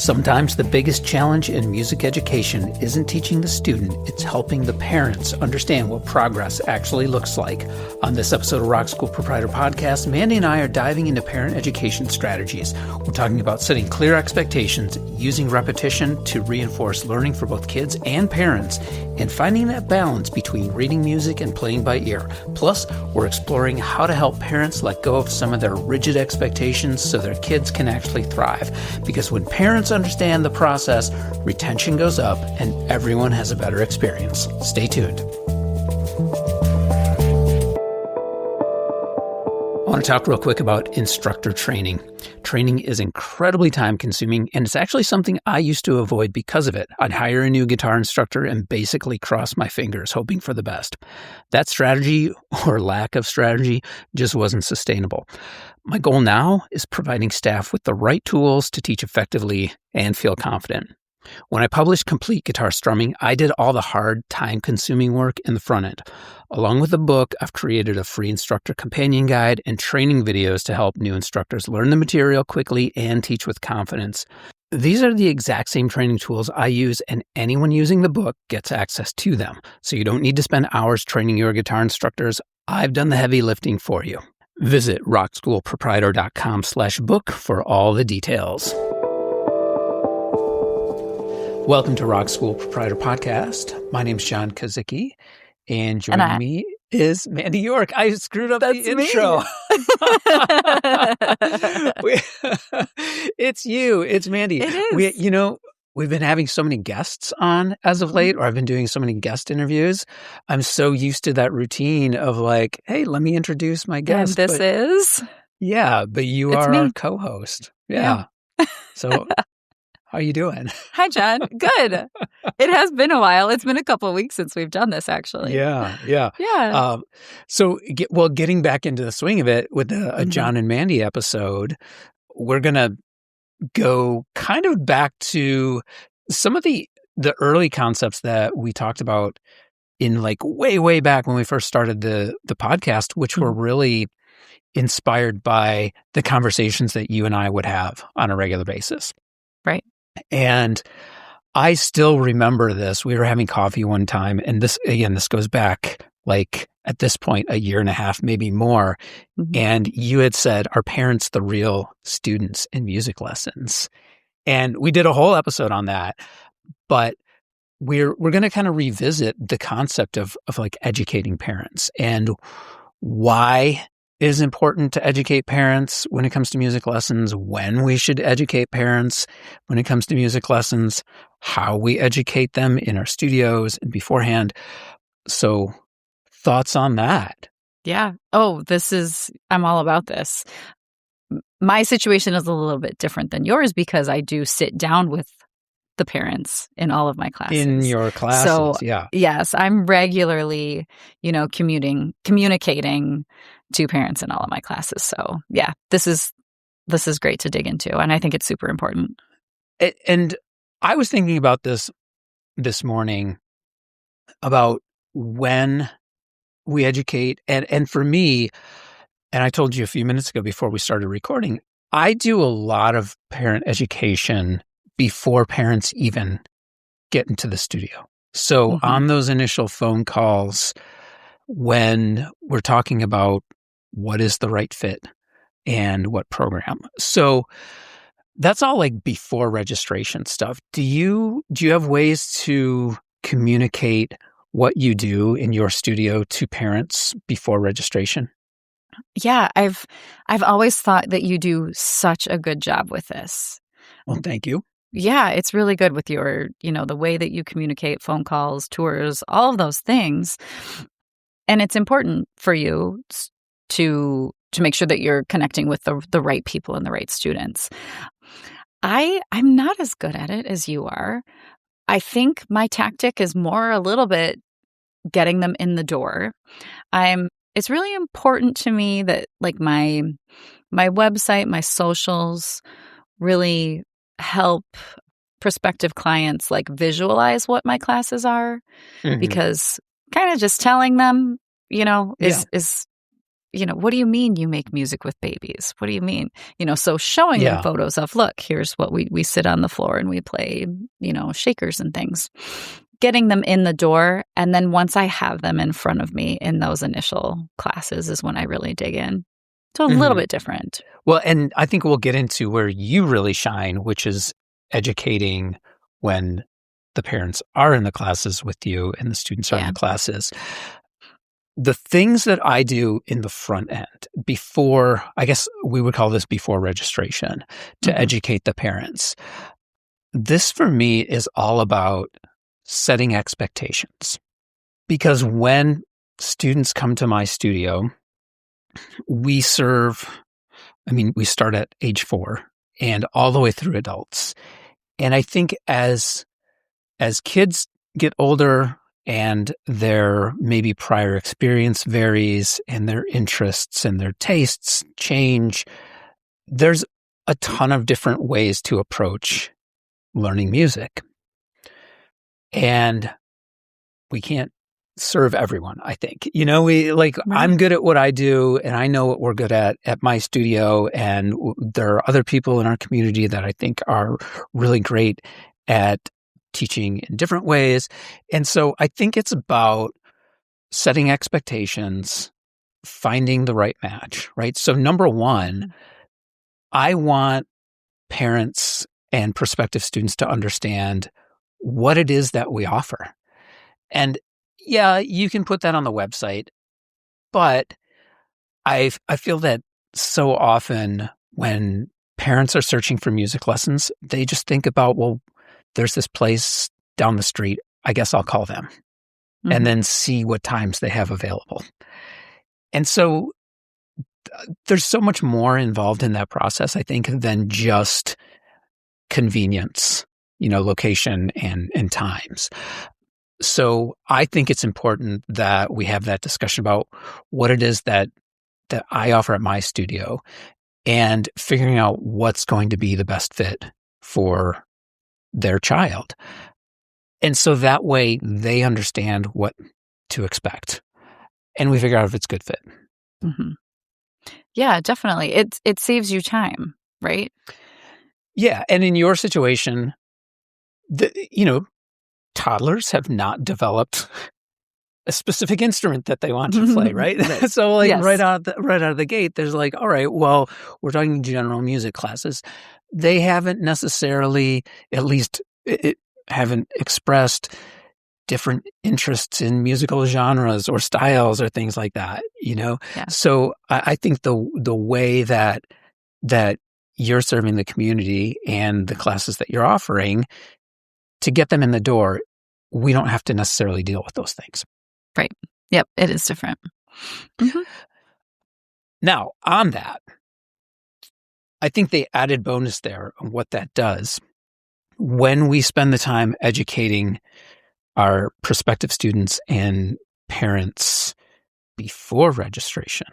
Sometimes the biggest challenge in music education isn't teaching the student, it's helping the parents understand what progress actually looks like. On this episode of Rock School Proprietor Podcast, Mandy and I are diving into parent education strategies. We're talking about setting clear expectations, using repetition to reinforce learning for both kids and parents, and finding that balance between reading music and playing by ear. Plus, we're exploring how to help parents let go of some of their rigid expectations so their kids can actually thrive. Because when parents understand the process, retention goes up and everyone has a better experience. Stay tuned. I want to talk real quick about instructor training. Training is incredibly time-consuming, and it's actually something I used to avoid because of it. I'd hire a new guitar instructor and basically cross my fingers, hoping for the best. That strategy, or lack of strategy, just wasn't sustainable. My goal now is providing staff with the right tools to teach effectively and feel confident. When I published Complete Guitar Strumming, I did all the hard, time-consuming work in the front end. Along with the book, I've created a free instructor companion guide and training videos to help new instructors learn the material quickly and teach with confidence. These are the exact same training tools I use, and anyone using the book gets access to them. So you don't need to spend hours training your guitar instructors. I've done the heavy lifting for you. Visit rockschoolproprietor.com/book for all the details. Welcome to Rock School Proprietor Podcast. My name's John Kozicki, and joining me is Mandy York. I screwed up the intro. It's you. It's Mandy. It is. We've been having so many guests on as of late, or I've been doing so many guest interviews. I'm so used to that routine of like, hey, let me introduce my guest. And this is? Yeah, but you are our co-host. Yeah. So how are you doing? Hi, John. Good. It has been a while. It's been a couple of weeks since we've done this, actually. Yeah. Yeah. Getting back into the swing of it with a John and Mandy episode, we're going to go kind of back to some of the early concepts that we talked about in like way back when we first started the podcast, which were really inspired by the conversations that you and I would have on a regular basis. Right. And I still remember this. We were having coffee one time, and this goes back like at this point, a year and a half, maybe more. Mm-hmm. And you had said, are parents the real students in music lessons? And we did a whole episode on that, but we're going to kind of revisit the concept of like educating parents and why it is important to educate parents when it comes to music lessons, when we should educate parents when it comes to music lessons, how we educate them in our studios and beforehand. So thoughts on that? Yeah. Oh, I'm all about this. My situation is a little bit different than yours because I do sit down with the parents in all of my classes. In your classes, so, yeah. Yes, I'm regularly, communicating to parents in all of my classes. So, yeah, this is great to dig into, and I think it's super important. And I was thinking about this morning about when we educate, and for me, and I told you a few minutes ago before we started recording, I do a lot of parent education before parents even get into the studio. So on those initial phone calls, when we're talking about what is the right fit and what program. So that's all like before registration stuff. Do you have ways to communicate what you do in your studio to parents before registration? Yeah, I've always thought that you do such a good job with this. Well, thank you. Yeah, it's really good with your, the way that you communicate, phone calls, tours, all of those things. And it's important for you to make sure that you're connecting with the right people and the right students. I'm not as good at it as you are. I think my tactic is more a little bit getting them in the door. It's really important to me that like my website, my socials really help prospective clients like visualize what my classes are, because kind of just telling them, is what do you mean you make music with babies? What do you mean? So showing them Yeah. photos of, look, here's what we sit on the floor and we play, shakers and things. Getting them in the door. And then once I have them in front of me in those initial classes is when I really dig in. So a little bit different. Well, and I think we'll get into where you really shine, which is educating when the parents are in the classes with you and the students are in the classes. The things that I do in the front end before, I guess we would call this before registration, to educate the parents. This for me is all about setting expectations. Because when students come to my studio, we start at age 4 and all the way through adults. And I think as kids get older and their maybe prior experience varies and their interests and their tastes change, there's a ton of different ways to approach learning music. And we can't serve everyone, I think. I'm good at what I do and I know what we're good at my studio. And there are other people in our community that I think are really great at teaching in different ways. And so I think it's about setting expectations, finding the right match, right? So number one, I want parents and prospective students to understand what it is that we offer. And yeah, you can put that on the website, but I feel that so often when parents are searching for music lessons, they just think about, well, there's this place down the street. I guess I'll call them and then see what times they have available. And so there's so much more involved in that process, I think, than just convenience, location and times. So I think it's important that we have that discussion about what it is that I offer at my studio and figuring out what's going to be the best fit for their child. And so that way they understand what to expect and we figure out if it's a good fit. Mm-hmm. Yeah, definitely. It saves you time, right? Yeah. And in your situation, toddlers have not developed a specific instrument that they want to play, right? So right out of the gate, there's like, all right, well, we're talking general music classes. They haven't necessarily, at least haven't expressed different interests in musical genres or styles or things like that, Yeah. So I think the way that you're serving the community and the classes that you're offering to get them in the door, we don't have to necessarily deal with those things. Right. Yep. It is different. Mm-hmm. Now, on that, I think the added bonus there on what that does, when we spend the time educating our prospective students and parents before registration,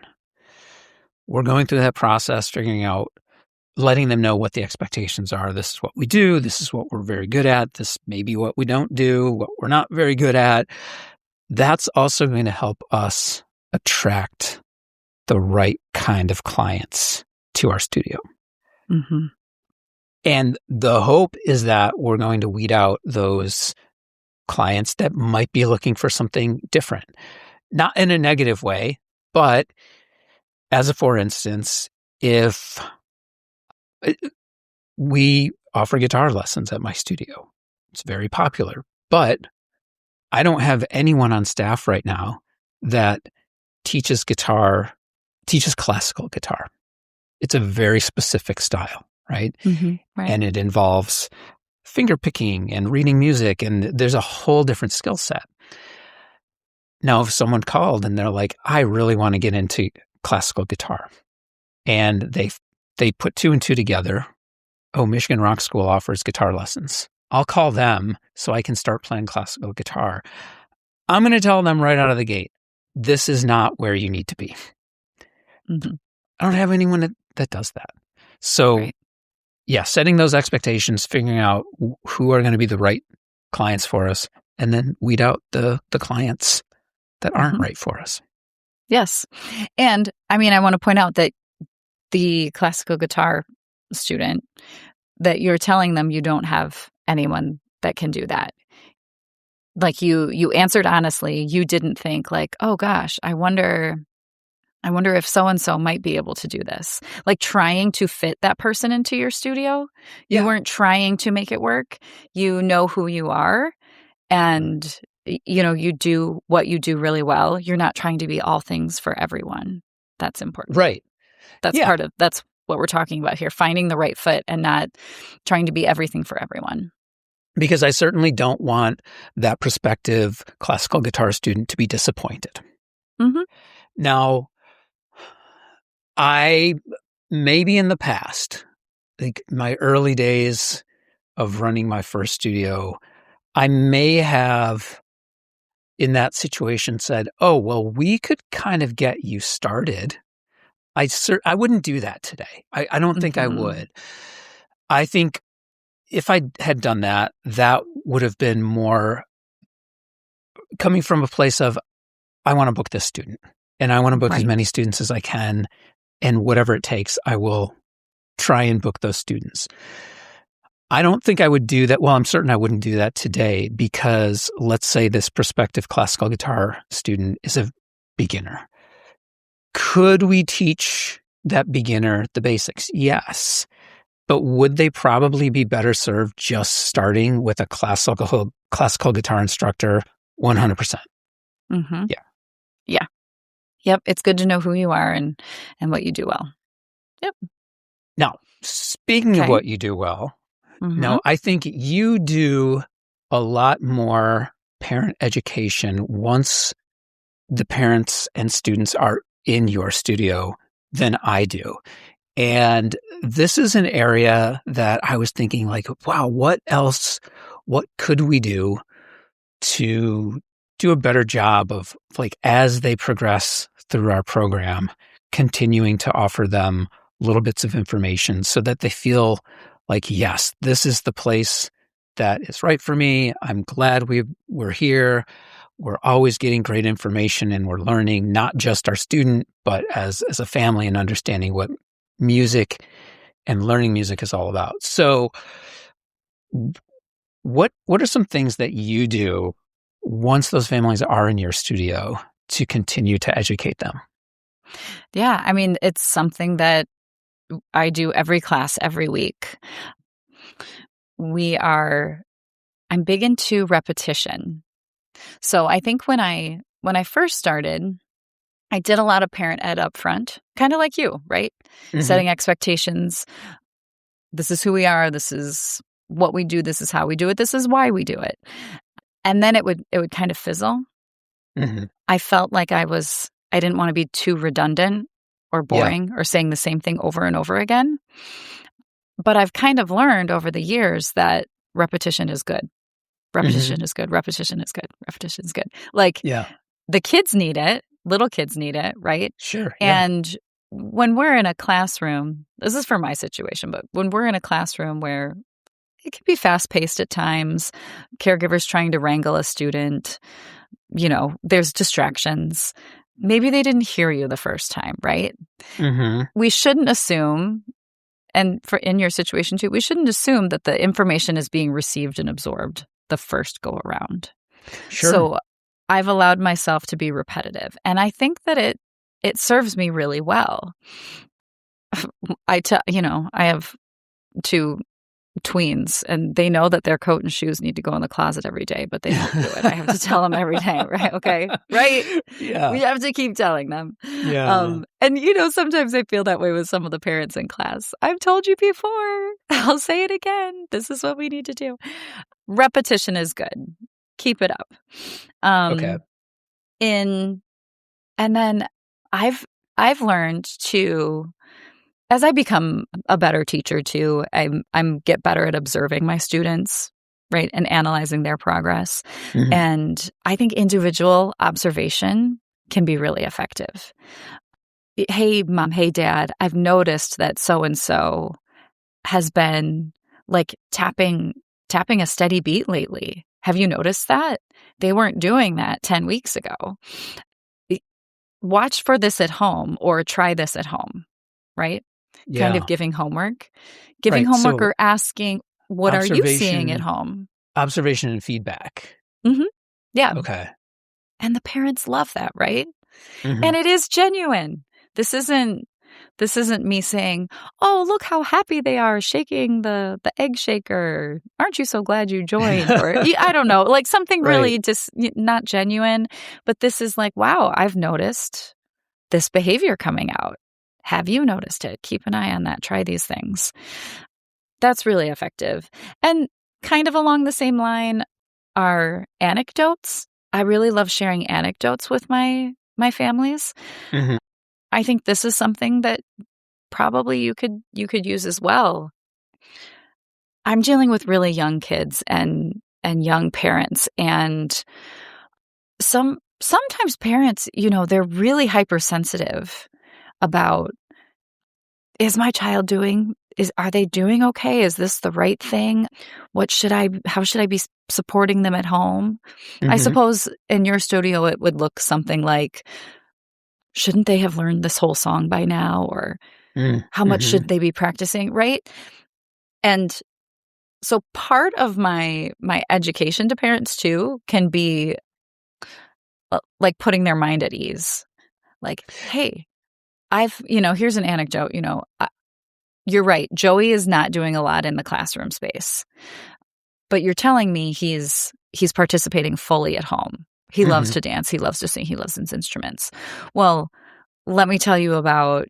we're going through that process, figuring out, letting them know what the expectations are. This is what we do. This is what we're very good at. This may be what we don't do, what we're not very good at. That's also going to help us attract the right kind of clients to our studio. Mm-hmm. And the hope is that we're going to weed out those clients that might be looking for something different. Not in a negative way, but as a for instance, if we offer guitar lessons at my studio, it's very popular, but I don't have anyone on staff right now that teaches classical guitar. It's a very specific style, right? Mm-hmm. Right. And it involves finger picking and reading music, and there's a whole different skill set. Now, if someone called and they're like, I really want to get into classical guitar, and they put 2 and 2 together, oh, Michigan Rock School offers guitar lessons. I'll call them so I can start playing classical guitar. I'm going to tell them right out of the gate, this is not where you need to be. Mm-hmm. I don't have anyone that does that. So, yeah, setting those expectations, figuring out who are going to be the right clients for us, and then weed out the clients that aren't right for us. Yes. And I mean, I want to point out that the classical guitar student, that you're telling them you don't have anyone that can do that. Like you answered honestly. You didn't think like, "Oh gosh, I wonder if so and so might be able to do this." Like trying to fit that person into your studio. You Yeah. weren't trying to make it work. You know who you are, and you know, you do what you do really well. You're not trying to be all things for everyone. That's important. Right. That's Yeah. part of that's what we're talking about here, finding the right fit and not trying to be everything for everyone. Because I certainly don't want that prospective classical guitar student to be disappointed. Mhm. Now, I maybe in the past, like my early days of running my first studio, I may have in that situation said, "Oh, well, we could kind of get you started." I wouldn't do that today. I don't think I Mhm. would. I think if I had done that, that would have been more coming from a place of, I want to book this student and I want to book as Right. many students as I can. And whatever it takes, I will try and book those students. I don't think I would do that. Well, I'm certain I wouldn't do that today because let's say this prospective classical guitar student is a beginner. Could we teach that beginner the basics? Yes. But would they probably be better served just starting with a classical guitar instructor? 100%. Mhm. Yeah. Yeah. Yep, it's good to know who you are and what you do well. Yep. Now, speaking of Okay. what you do well, Mhm. now I think you do a lot more parent education once the parents and students are in your studio than I do. And this is an area that I was thinking like, wow, what could we do to do a better job of like as they progress through our program, continuing to offer them little bits of information so that they feel like, yes, this is the place that is right for me. I'm glad we're here. We're always getting great information and we're learning not just our student, but as a family and understanding what music and learning music is all about. So what are some things that you do once those families are in your studio to continue to educate them? Yeah, I mean, it's something that I do every class every week. We are I'm big into repetition. So I think when I first started, I did a lot of parent ed up front, kind of like you, right? Mhm. Setting expectations. This is who we are. This is what we do. This is how we do it. This is why we do it. And then it would kind of fizzle. Mhm. I felt like I didn't want to be too redundant or Yeah. boring or saying the same thing over and over again. But I've kind of learned over the years that repetition is good. Mhm. Repetition is good. Repetition is good. Repetition is good. Like Yeah. the kids need it, little kids need it, right? Sure. Yeah. And when we're in a classroom, this is for my situation, but when we're in a classroom where it can be fast paced at times, caregivers trying to wrangle a student, there's distractions. Maybe they didn't hear you the first time, right? Mhm. We shouldn't assume, and for in your situation too, we shouldn't assume that the information is being received and absorbed the first go around. Sure. So I've allowed myself to be repetitive, and I think that it serves me really well. I have 2 tweens, and they know that their coat and shoes need to go in the closet every day, but they don't do it. I have to tell them every day, right? Okay, right? We Yeah. have to keep telling them. Yeah. And, sometimes I feel that way with some of the parents in class. I've told you before. I'll say it again. This is what we need to do. Repetition is good. Keep it up. Okay. Um, in and then I've I've learned to as I become a better teacher too, I'm get better at observing my students, right, and analyzing their progress. Mhm. And I think individual observation can be really effective. Hey, mom, hey, dad, I've noticed that so and so has been like tapping a steady beat lately. Have you noticed that? They weren't doing that 10 weeks ago. watch for this at home or try this at home, right? Kind of Yeah. giving homework. Giving Right. homework So or asking, what are you seeing at observation, home? observation and feedback. Mhm. Yeah. Okay. And the parents love that, right? Hmm. And it is genuine. This isn't me saying, "Oh, look how happy they are shaking the egg shaker. Aren't you so glad you joined?" Or I don't know, like something Right. really just not genuine, but this is like, "Wow, I've noticed this behavior coming out. Have you noticed it? Keep an eye on that. Try these things." That's really effective. And kind of along the same line are anecdotes. I really love sharing anecdotes with my families. Hmm. I think this is something that probably you could use as well. I'm dealing with really young kids and young parents, and sometimes parents, they're really hypersensitive about, is my child doing, are they doing okay? Is this the right thing? How should I be supporting them at home? I Hmm. suppose in your studio it would look something like, shouldn't they have learned this whole song by now? Or how much Hmm. should they be practicing, right? And so part of my education to parents too can be like putting their mind at ease. Like, hey, here's an anecdote, you're right. Joey is not doing a lot in the classroom space, but you're telling me he's participating fully at home. He loves Hmm. to dance, he loves to sing, he loves his instruments. Well, let me tell you about,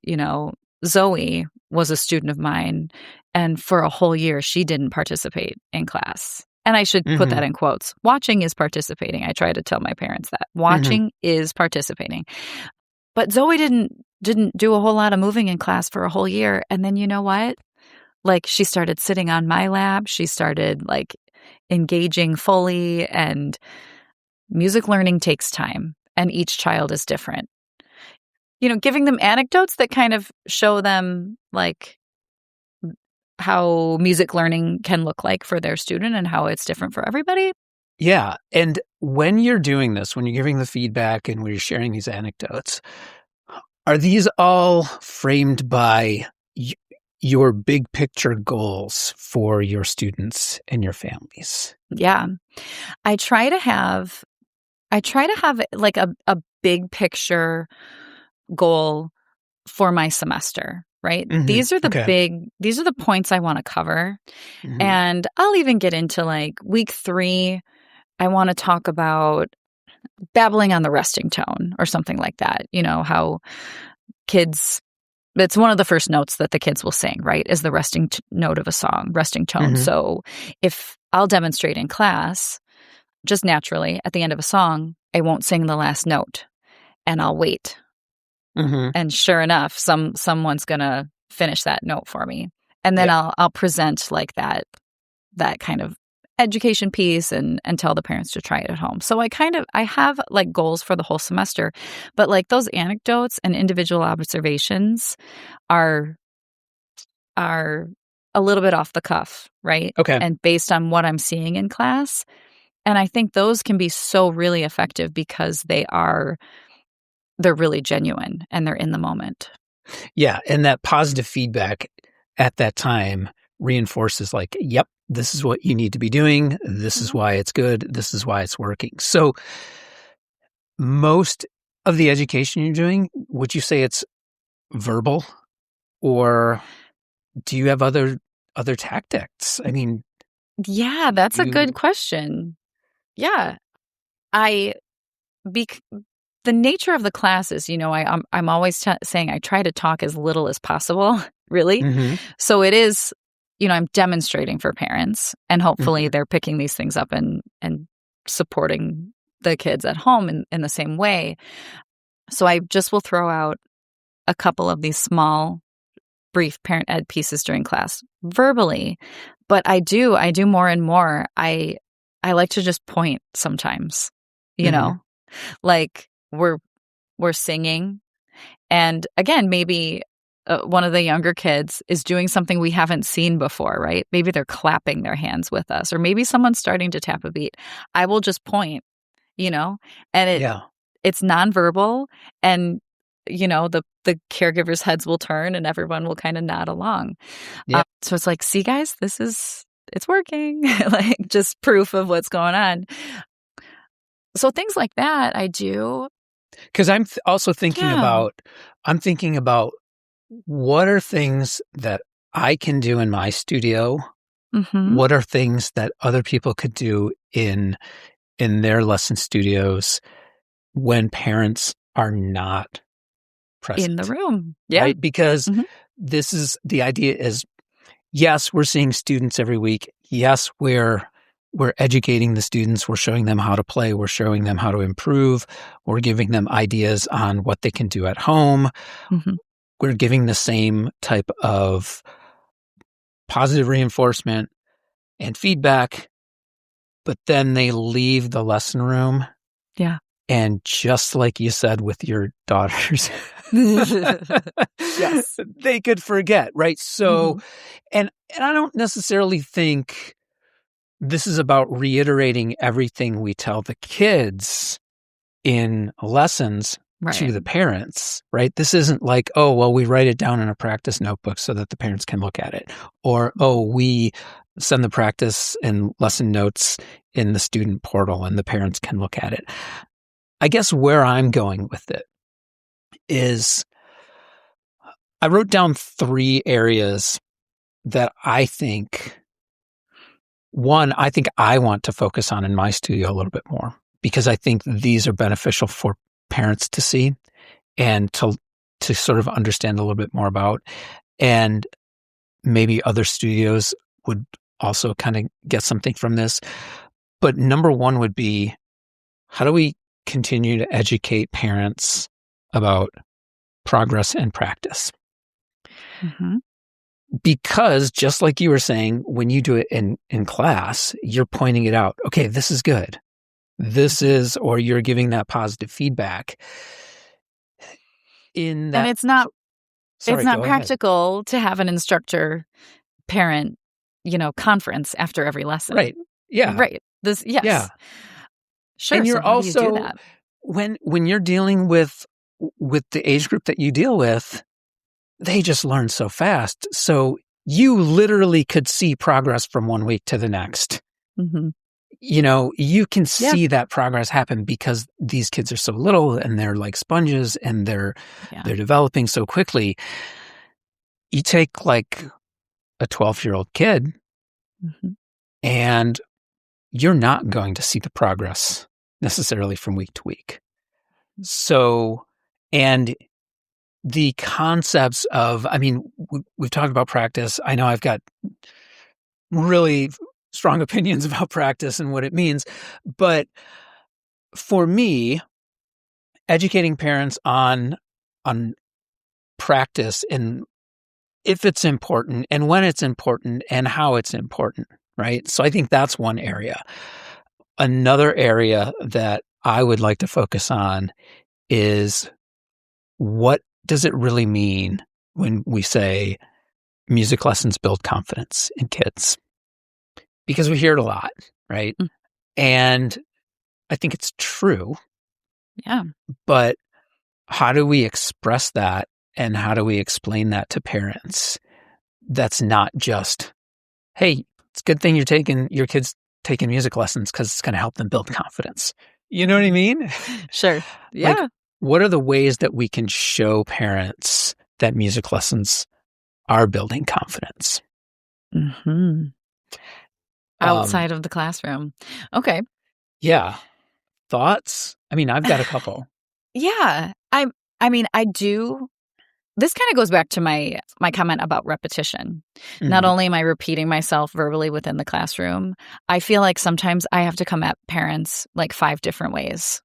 Zoe was a student of mine, and for a whole year she didn't participate in class. And I should put Hmm. that in quotes. Watching is participating. I try to tell my parents that. Hmm. Watching is participating. But Zoe didn't do a whole lot of moving in class for a whole year. And then you know what? Like, she started sitting on my lap. She started like engaging fully, and music learning takes time and each child is different. Giving them anecdotes that kind of show them like how music learning can look like for their student and how it's different for everybody. Yeah. And when you're doing this, when you're giving the feedback and when you're sharing these anecdotes, are these all framed by your big picture goals for your students and your families? Yeah. I try to have like a big picture goal for my semester, right? Hmm. Okay. These are the points I want to cover. Hmm. And I'll even get into like week 3, I want to talk about babbling on the resting tone or something like that. How kids, it's one of the first notes that the kids will sing, right? Is the resting note of a song, resting tone. Hmm. So if I'll demonstrate in class, just naturally at the end of a song, I won't sing the last note and I'll wait. Hmm. And sure enough, someone's gonna finish that note for me. And then Yep. I'll present like that kind of education piece and tell the parents to try it at home. So I have like goals for the whole semester, but like those anecdotes and individual observations are are a little bit off the cuff, right? Okay. And based on what I'm seeing in class. And I think those can be so really effective because they're really genuine and they're in the moment. Yeah. And that positive feedback at that time reinforces like, yep, this is what you need to be doing. This is Mhm. why it's good. This is why it's working. So most of the education you're doing, would you say it's verbal, or do you have other tactics? I mean, Yeah, that's a good you question. Yeah. I bec- the nature of the classes, I'm always saying I try to talk as little as possible, really. Mhm. So it is, I'm demonstrating for parents, and hopefully Mhm. they're picking these things up and supporting the kids at home in the same way. So I just will throw out a couple of these small, brief parent ed pieces during class verbally, but I do more and more. I like to just point sometimes, you Mhm. know, like we're singing, and again, maybe one of the younger kids is doing something we haven't seen before, right? Maybe they're clapping their hands with us, or maybe someone's starting to tap a beat. I will just point, you know, and Yeah. it's nonverbal, and the caregivers' heads will turn and everyone will kind of nod along. Yeah. So it's like, see, guys, it's working. Like, just proof of what's going on. So things like that I do. Because I'm also thinking Yeah. about what are things that I can do in my studio? Mm-hmm. What are things that other people could do in their lesson studios when parents are not present? In the room. Yeah. Right? Because Mm-hmm. the idea is, yes, we're seeing students every week. Yes, we're educating the students. We're showing them how to play. We're showing them how to improve. We're giving them ideas on what they can do at home. Mm-hmm. We're giving the same type of positive reinforcement and feedback, but then they leave the lesson room. Yeah. And just like you said with your daughters, Yes. they could forget, right? So, Mm-hmm. and I don't necessarily think this is about reiterating everything we tell the kids in lessons to Right. the parents, right? This isn't like, oh, well, we write it down in a practice notebook so that the parents can look at it. Or, oh, we send the practice and lesson notes in the student portal and the parents can look at it. I guess where I'm going with it is I wrote down 3 areas that I think I want to focus on in my studio a little bit more, because I think these are beneficial for parents to see and to sort of understand a little bit more about. And maybe other studios would also kind of get something from this. But number 1 would be, how do we continue to educate parents about progress and practice? Mm-hmm. Because just like you were saying, when you do it in class, you're pointing it out. Okay, this is good. This is, or you're giving that positive feedback. In that, And it's not sorry, go ahead. practical to have an instructor parent, conference after every lesson. Right. Yeah. Right. Yes. Yeah. Sure. And you're So how do you do also, that? when you're dealing with the age group that you deal with, they just learn so fast. So you literally could see progress from one week to the next. Mm-hmm. You can see that progress happen because these kids are so little and they're like sponges and they're developing so quickly. You take like a 12-year-old kid Mm-hmm. and you're not going to see the progress necessarily from week to week. So, and the concepts of, we've talked about practice. I know I've got really strong opinions about practice and what it means, but for me, educating parents on practice and if it's important and when it's important and how it's important, right? So I think that's one area. Another area that I would like to focus on is, what does it really mean when we say music lessons build confidence in kids? Because we hear it a lot, right? Mm. And I think it's true. Yeah. But how do we express that and how do we explain that to parents? That's not just, hey, it's a good thing your kids taking music lessons because it's going to help them build confidence. You know what I mean? Sure. Yeah. Like, what are the ways that we can show parents that music lessons are building confidence? Mm-hmm. Outside of the classroom. Okay. Yeah. Thoughts? I've got a couple. Yeah. I do. This kind of goes back to my comment about repetition. Mm-hmm. Not only am I repeating myself verbally within the classroom, I feel like sometimes I have to come at parents like 5 different ways.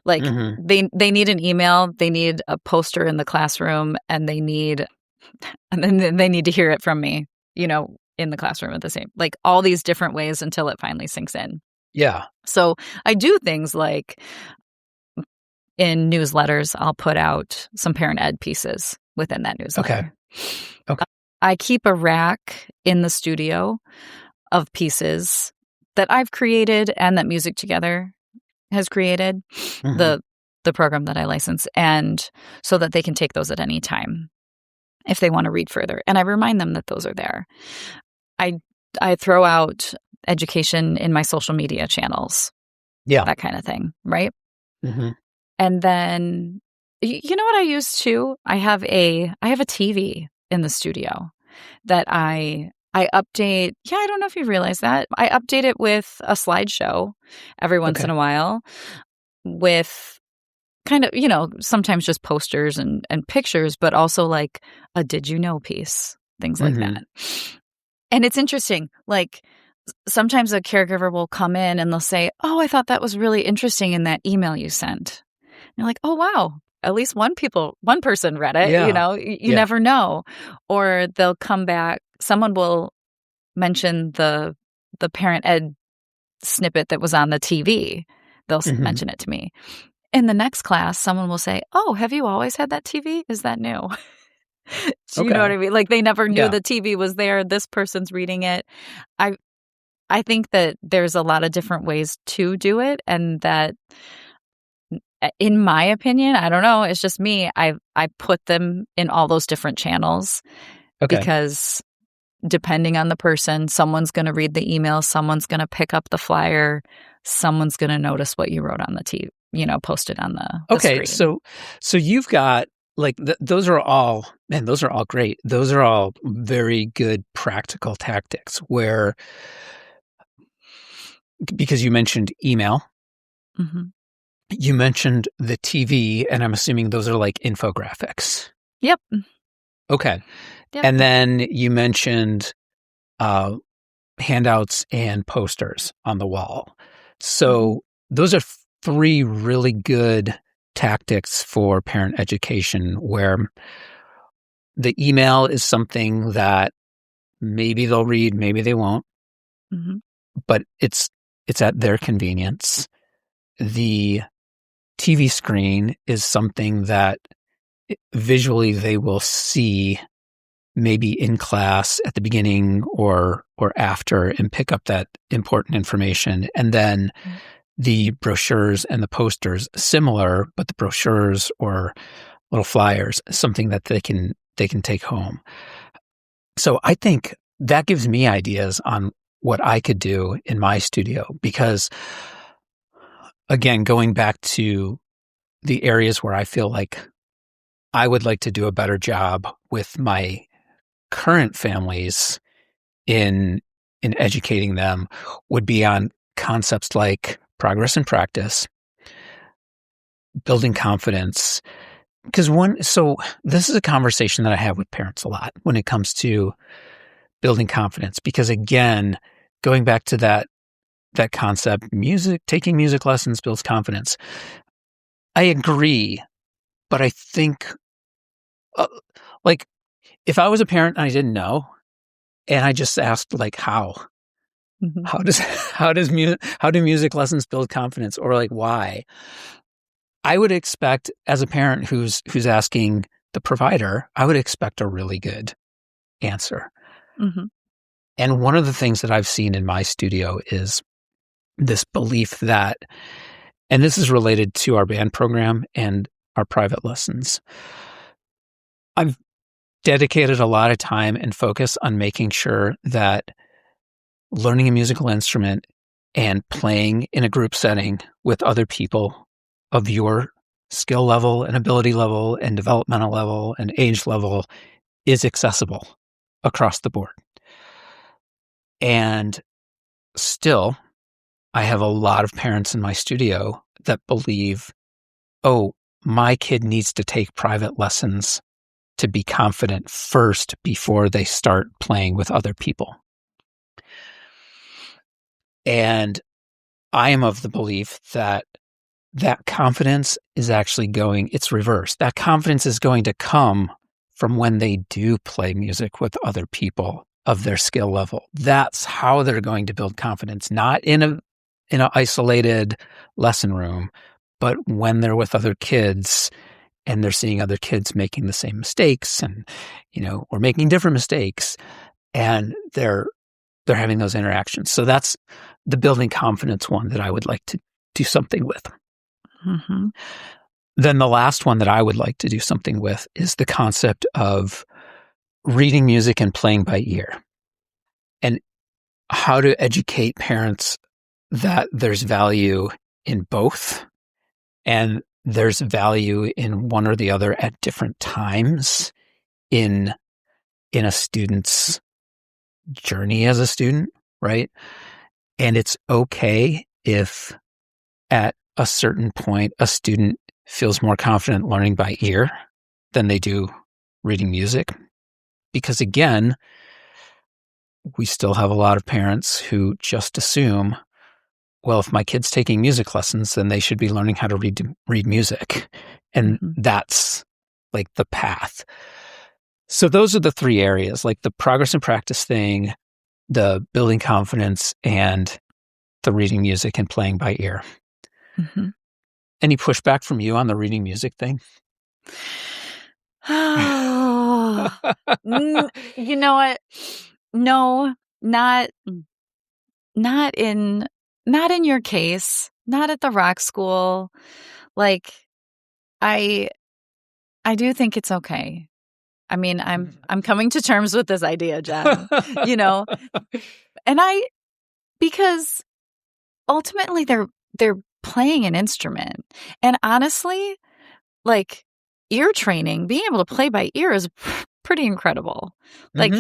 Like Mm-hmm. they need an email, they need a poster in the classroom, and then they need to hear it from me, in the classroom at the same, like all these different ways until it finally sinks in. Yeah. So I do things like, in newsletters, I'll put out some parent ed pieces within that newsletter. Okay. I keep a rack in the studio of pieces that I've created and that Music Together has created, Mhm. the program that I license, and so that they can take those at any time if they want to read further. And I remind them that those are there. I I throw out education in my social media channels, Yeah. that kind of thing, right? Mhm. And then you know what I use too? I have a TV in the studio that I update. Yeah, I don't know if you realize that. I update it with a slideshow every once in Okay. a while with kind of, sometimes just posters and pictures, but also like a did you know piece, things like that. Mhm. And it's interesting. Like sometimes a caregiver will come in and they'll say, "Oh, I thought that was really interesting in that email you sent." And you're like, "Oh, wow. At least one person read it." Yeah. You Yeah. never know. Or they'll come back. Someone will mention the parent ed snippet that was on the TV. They'll Mhm. mention it to me. In the next class, someone will say, "Oh, have you always had that TV? Is that new?" Do you know what Okay. I mean? Like they never knew Yeah. the TV was there. This person's reading it. I I think that there's a lot of different ways to do it, and that in my opinion, I don't know, it's just me. I put them in all those different channels Okay. because depending on the person, someone's going to read the email, someone's going to pick up the flyer, someone's going to notice what you wrote on the posted on the Okay. screen. So you've got like those are all man, those are all great. Those are all very good practical tactics where because you mentioned email, Mhm. you mentioned the TV, and I'm assuming those are like infographics. Yep. Okay. Yep. And then you mentioned uh, handouts and posters on the wall. Mhm. So those are three really good tactics for parent education where the email is something that maybe they'll read, maybe they won't, Mhm. but it's at their convenience. The TV screen is something that visually they will see maybe in class at the beginning or after and pick up that important information. And then Mm. the brochures and the posters similar, but the brochures or little flyers, something that they can take home. So I think that gives me ideas on what I could do in my studio because again, going back to the areas where I feel like I would like to do a better job with my current families in educating them would be on concepts like progress and practice, building confidence. Because so this is a conversation that I have with parents a lot when it comes to building confidence. Because again, going back to that concept, taking music lessons builds confidence. I agree, but I think uh, like if I was a parent and I didn't know, and I just asked like Mhm. how does how do music lessons build confidence or like why? I would expect as a parent who's asking the provider, I would expect a really good answer. Mhm. And one of the things that I've seen in my studio is this belief that, and this is related to our band program and our private lessons. I've dedicated a lot of time and focus on making sure that learning a musical instrument and playing in a group setting with other people of your skill level and ability level and developmental level and age level is accessible across the board. And still, I have a lot of parents in my studio that believe, oh, my kid needs to take private lessons to be confident first before they start playing with other people. And I am of the belief that that confidence is actually it's reversed. That confidence is going to come from when they do play music with other people of their skill level. That's how they're going to build confidence, not in an isolated lesson room, but when they're with other kids and they're seeing other kids making the same mistakes and, or making different mistakes and they're having those interactions. So that's the building confidence one that I would like do something with. Mm-hmm. Then the last one that I would like to do something with is the concept of reading music and playing by ear, and how to educate parents that there's value in both, and there's value in one or the other at different times in a student's journey as a student, right? And it's okay if at a certain point a student feels more confident learning by ear than they do reading music. Because again, we still have a lot of parents who just assume, well, if my kid's taking music lessons, then they should be learning how to read music. And that's like the path. So those are the three areas, like the progress and practice thing, the building confidence, and the reading music and playing by ear. Mm-hmm. Any pushback from you on the reading music thing? You know what? No, not in your case, not at the rock school. Like, I do think it's okay. I mean, I'm coming to terms with this idea, Jen, and because ultimately they're playing an instrument. And honestly, like, ear training, being able to play by ear is pretty incredible. Like,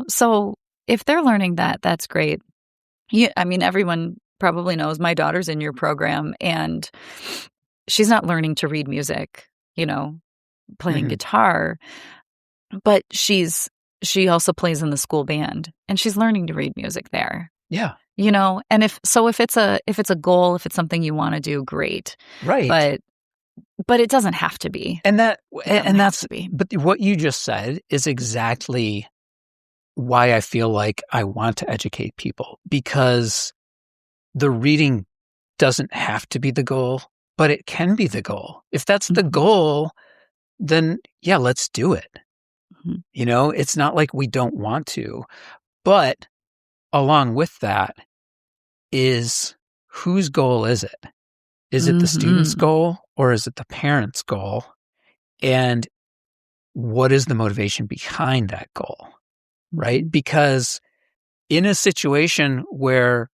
so if they're learning that, that's great. Yeah, I mean, everyone probably knows my daughter's in your program, and she's not learning to read music, playing guitar, but she also plays in the school band, and she's learning to read music there. Yeah. And if it's a goal, if it's something you want to do, great. Right. But it doesn't have to be. And but what you just said is exactly why I feel like I want to educate people, because the reading doesn't have to be the goal, but it can be the goal. If that's the goal, then yeah, let's do it. Mm-hmm. It's not like we don't want to, but along with that is, whose goal is it? Is it the student's goal or is it the parent's goal? And what is the motivation behind that goal? Right? Because in a situation where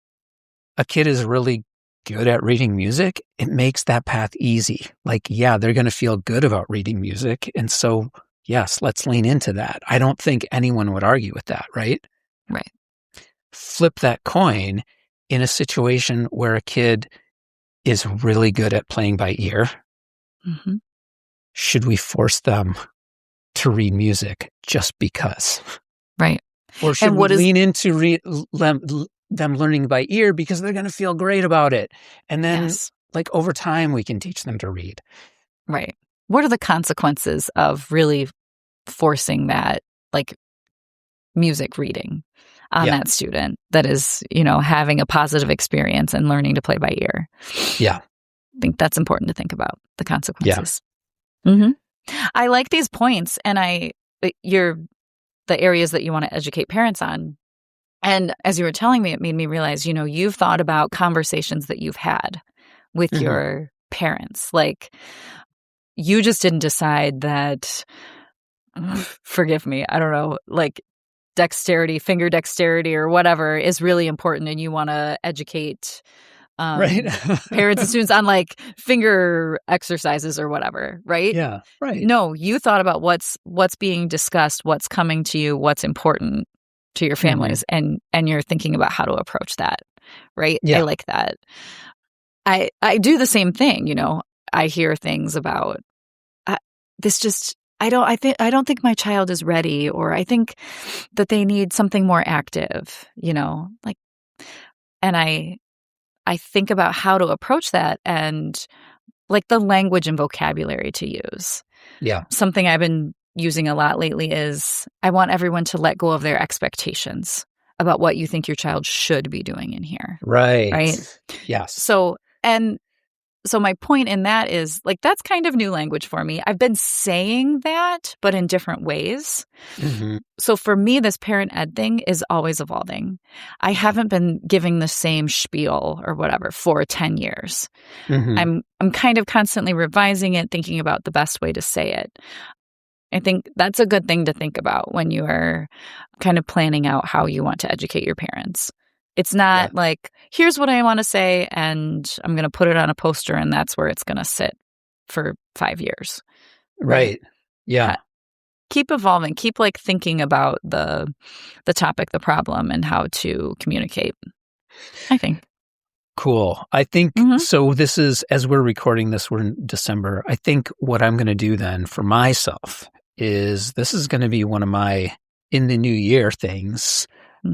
a kid is really good at reading music, it makes that path easy. Like, yeah, they're going to feel good about reading music. And so, yes, let's lean into that. I don't think anyone would argue with that, right? Right. Flip that coin in a situation where a kid is really good at playing by ear. Mm-hmm. Should we force them to read music just because? Right. Or should we lean into them learning by ear because they're going to feel great about it? And then, over time, we can teach them to read. Right. What are the consequences of really forcing that, like, music reading on that student that is, having a positive experience and learning to play by ear? Yeah. I think that's important to think about, the consequences. Yeah. Mm-hmm. I like these points, and the areas that you want to educate parents on. And as you were telling me, it made me realize, you've thought about conversations that you've had with your parents. Like, you just didn't decide that, forgive me, I don't know, like, finger dexterity or whatever is really important, and you want to educate parents and students on, like, finger exercises or whatever, right? Yeah, right. No, you thought about what's being discussed, what's coming to you, what's important to your families, and you're thinking about how to approach that, right? Yeah. I like that. I do the same thing, I hear things about this just I don't think my child is ready, or I think that they need something more active, like, and I think about how to approach that, and, like, the language and vocabulary to use. Yeah. Something I've been using a lot lately is, I want everyone to let go of their expectations about what you think your child should be doing in here. Right. Right. Yes. So, and So my point in that is, like, that's kind of new language for me. I've been saying that, but in different ways. Mm-hmm. So for me, this parent ed thing is always evolving. I haven't been giving the same spiel or whatever for 10 years. Mm-hmm. I'm kind of constantly revising it, thinking about the best way to say it. I think that's a good thing to think about when you are kind of planning out how you want to educate your parents. It's not like, here's what I want to say, and I'm going to put it on a poster, and that's where it's going to sit for 5 years. Right. Yeah. Keep evolving. Keep like thinking about the topic, the problem, and how to communicate, I think. Cool. I think, so this is, as we're recording this, we're in December. I think what I'm going to do then for myself is this is going to be one of my in the new year things.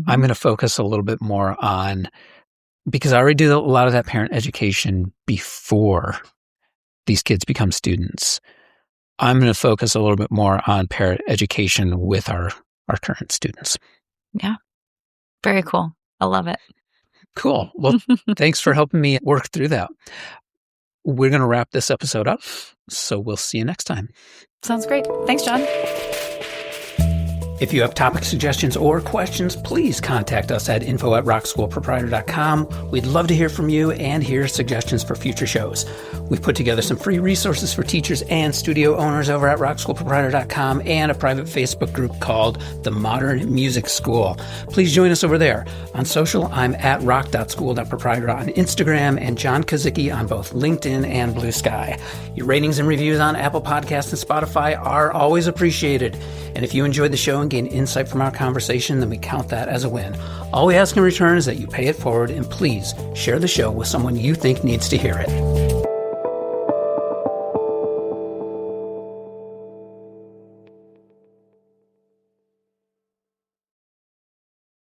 I'm going to focus a little bit more on, because I already do a lot of that parent education before these kids become students. I'm going to focus a little bit more on parent education with our current students. Yeah. Very cool. I love it. Cool. Well, thanks for helping me work through that. We're going to wrap this episode up, so we'll see you next time. Sounds great. Thanks, John. If you have topic suggestions or questions, please contact us at info@rockschoolproprietor.com. We'd love to hear from you and hear suggestions for future shows. We've put together some free resources for teachers and studio owners over at rockschoolproprietor.com and a private Facebook group called The Modern Music School. Please join us over there. On social, I'm at rock.school.proprietor on Instagram and John Kazicki on both LinkedIn and Blue Sky. Your ratings and reviews on Apple Podcasts and Spotify are always appreciated. And if you enjoyed the show and gain insight from our conversation, then we count that as a win. All we ask in return is that you pay it forward, and please share the show with someone you think needs to hear it.